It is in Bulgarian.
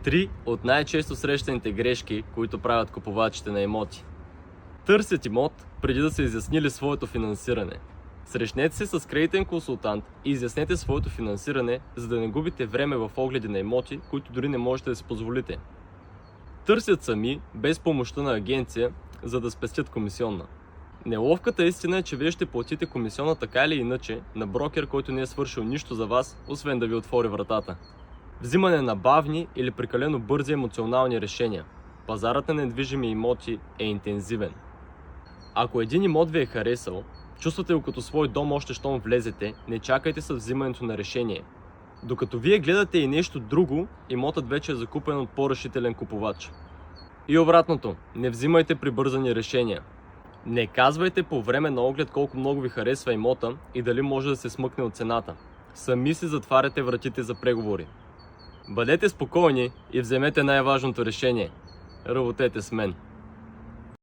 Три от най-често срещаните грешки, които правят купувачите на имоти. Търсят имот преди да са изяснили своето финансиране. Срещнете се с кредитен консултант и изяснете своето финансиране, за да не губите време в огледи на имоти, които дори не можете да си позволите. Търсят сами, без помощта на агенция, за да спестят комисионна. Неловката истина е, че вие ще платите комисионна така или иначе на брокер, който не е свършил нищо за вас, освен да ви отвори вратата. Взимане на бавни или прекалено бързи емоционални решения. Пазарът на недвижими имоти е интензивен. Ако един имот ви е харесал, чувствате го като свой дом още щом влезете, не чакайте с взимането на решение. Докато вие гледате и нещо друго, имотът вече е закупен от по-решителен купувач. И обратното, не взимайте прибързани решения. Не казвайте по време на оглед колко много ви харесва имота и дали може да се смъкне от цената. Сами си затваряте вратите за преговори. Бъдете спокойни и вземете най-важното решение. Работете с мен.